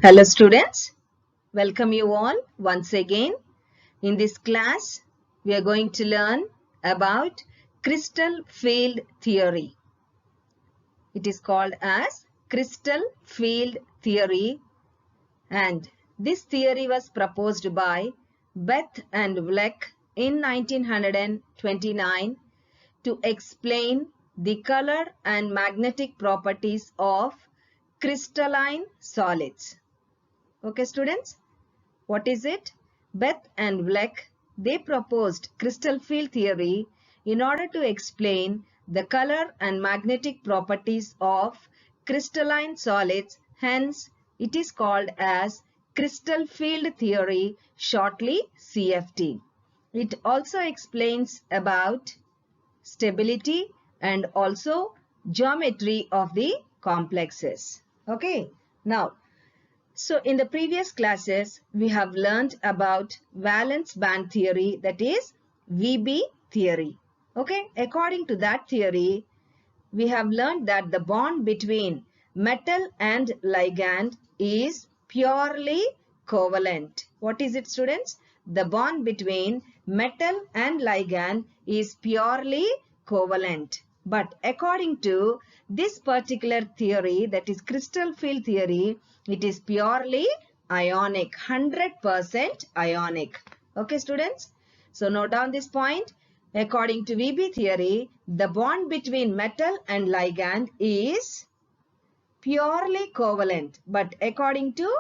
Hello students, welcome you all once again. In this class, we are going to learn about crystal field theory. It is called as crystal field theory, and this theory was proposed by Bethe and Vleck in 1929 to explain the color and magnetic properties of crystalline solids. Okay students? What is it? Bethe and Vleck, they proposed crystal field theory in order to explain the color and magnetic properties of crystalline solids. Hence, it is called as crystal field theory, shortly CFT. It also explains about stability and also geometry of the complexes. Okay. Now, so in the previous classes, we have learned about valence band theory, that is VB theory. Okay, according to that theory, we have learned that the bond between metal and ligand is purely covalent. What is it, students? The bond between metal and ligand is purely covalent. But according to this particular theory, that is crystal field theory, it is purely ionic, 100% ionic. Okay, students? So note down this point. According to VB theory, the bond between metal and ligand is purely covalent. But according to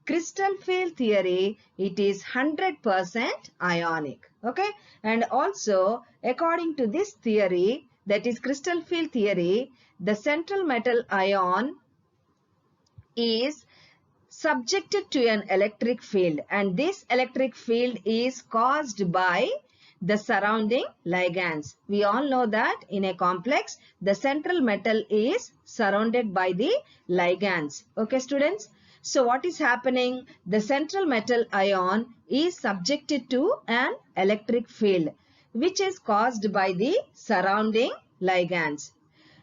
crystal field theory, it is 100% ionic. Okay. And also, according to this theory, that is crystal field theory, the central metal ion is subjected to an electric field, and this electric field is caused by the surrounding ligands. We all know that in a complex, the central metal is surrounded by the ligands. Okay, students? So what is happening? The central metal ion is subjected to an electric field, which is caused by the surrounding ligands.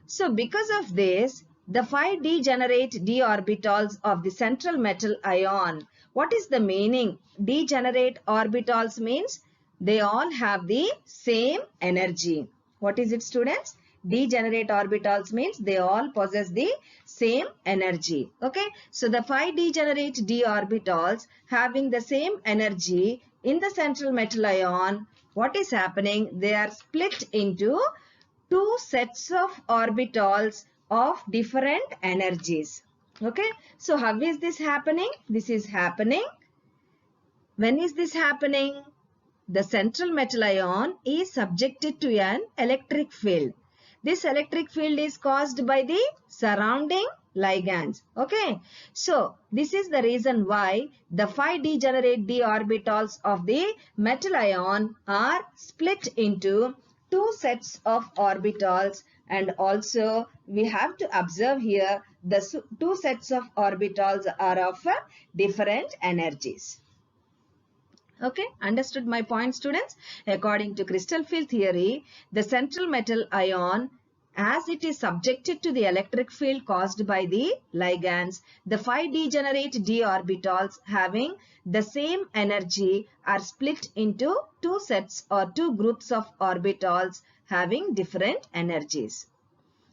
So because of this, the 5 degenerate d orbitals of the central metal ion. What is the meaning? Degenerate orbitals means they all have the same energy. What is it, students? Degenerate orbitals means they all possess the same energy. Okay. So the 5 degenerate d orbitals having the same energy in the central metal ion, what is happening? They are split into two sets of orbitals of different energies. Okay. So how is this happening? This is happening. When is this happening? The central metal ion is subjected to an electric field. This electric field is caused by the surrounding ligands. Okay. So this is the reason why the 5 degenerate d orbitals of the metal ion are split into two sets of orbitals, and also we have to observe here the two sets of orbitals are of different energies. Okay, understood my point, students? According to crystal field theory, the central metal ion, as it is subjected to the electric field caused by the ligands, the 5 degenerate d orbitals having the same energy are split into two sets or two groups of orbitals having different energies.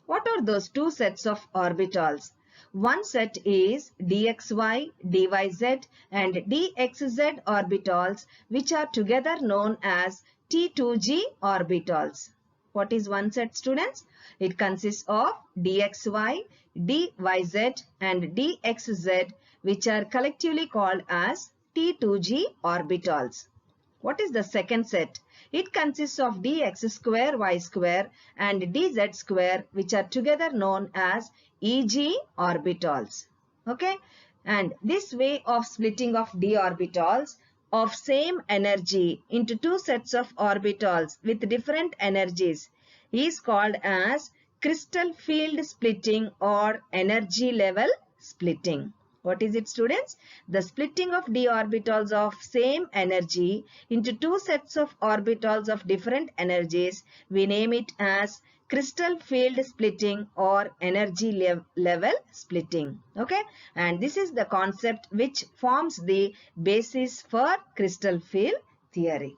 What are those two sets of orbitals? One set is dxy, dyz and dxz orbitals, which are together known as T2g orbitals. What is one set, students? It consists of dxy, dyz and dxz, which are collectively called as T2g orbitals. What is the second set? It consists of dx square y square and dz square, which are together known as Eg orbitals. Okay. And this way of splitting of d orbitals of same energy into two sets of orbitals with different energies is called as crystal field splitting or energy level splitting. What is it, students? The splitting of d orbitals of same energy into two sets of orbitals of different energies, we name it as crystal field splitting or energy level splitting. Okay, and this is the concept which forms the basis for crystal field theory.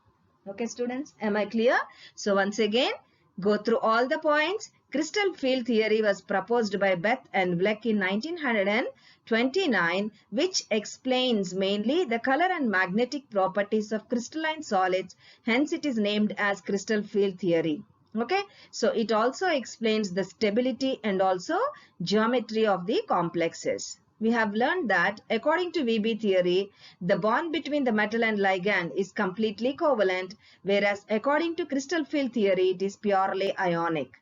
Okay, students, am I clear? So once again, go through all the points. Crystal field theory was proposed by Bethe and Blech in 1929, which explains mainly the color and magnetic properties of crystalline solids. Hence, it is named as crystal field theory. Okay, so it also explains the stability and also geometry of the complexes. We have learned that according to VB theory, the bond between the metal and ligand is completely covalent, whereas according to crystal field theory, it is purely ionic.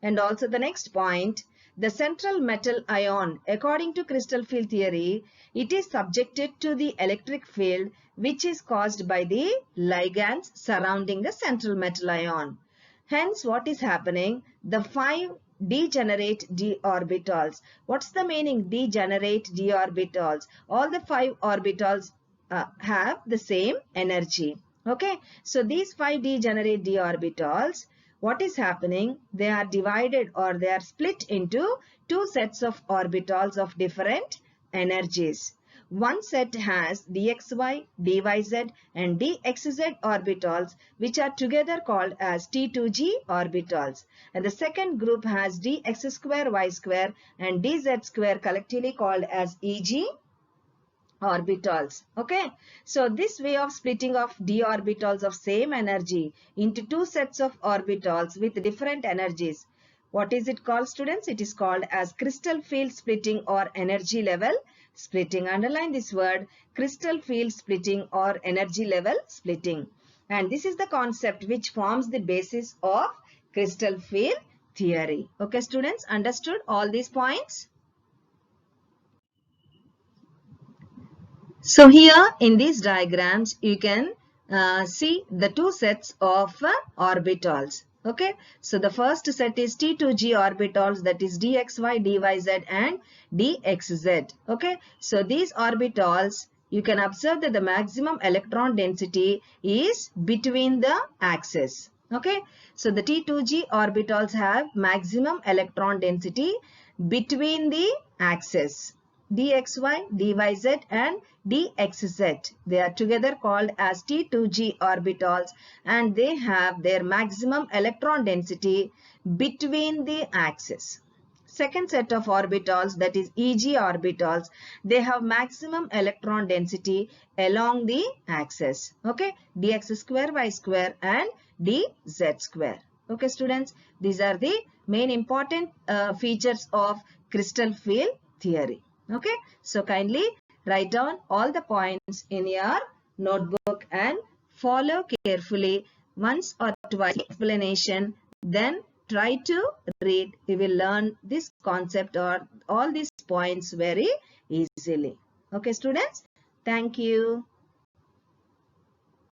And also the next point, the central metal ion, according to crystal field theory, it is subjected to the electric field which is caused by the ligands surrounding the central metal ion. Hence, what is happening? The 5 degenerate d orbitals. What's the meaning degenerate d orbitals? All the 5 orbitals have the same energy. Okay, so these 5 degenerate d orbitals, what is happening? They are divided or they are split into 2 sets of orbitals of different energies. One set has dxy, dyz and dxz orbitals which are together called as T2g orbitals. And the second group has dx square y square and dz square collectively called as Eg orbitals. Okay, so this way of splitting of d orbitals of same energy into 2 sets of orbitals with different energies, what is it called, students? It is called as crystal field splitting or energy level splitting. Underline this word, crystal field splitting or energy level splitting. And this is the concept which forms the basis of crystal field theory. Okay, students, understood all these points? So here in these diagrams, you can see the 2 sets of orbitals. Okay, so the first set is T2g orbitals, that is dxy, dyz and dxz. Okay, so these orbitals, you can observe that the maximum electron density is between the axes. Okay, so the T2g orbitals have maximum electron density between the axes. dxy, dyz and dxz. They are together called as T2g orbitals and they have their maximum electron density between the axes. Second set of orbitals, that is Eg orbitals, they have maximum electron density along the axis. Okay, dx square, y square and dz square. Okay, students, these are the main important features of crystal field theory. Okay, so kindly write down all the points in your notebook and follow carefully once or twice explanation. Then try to read. You will learn this concept or all these points very easily. Okay, students, thank you.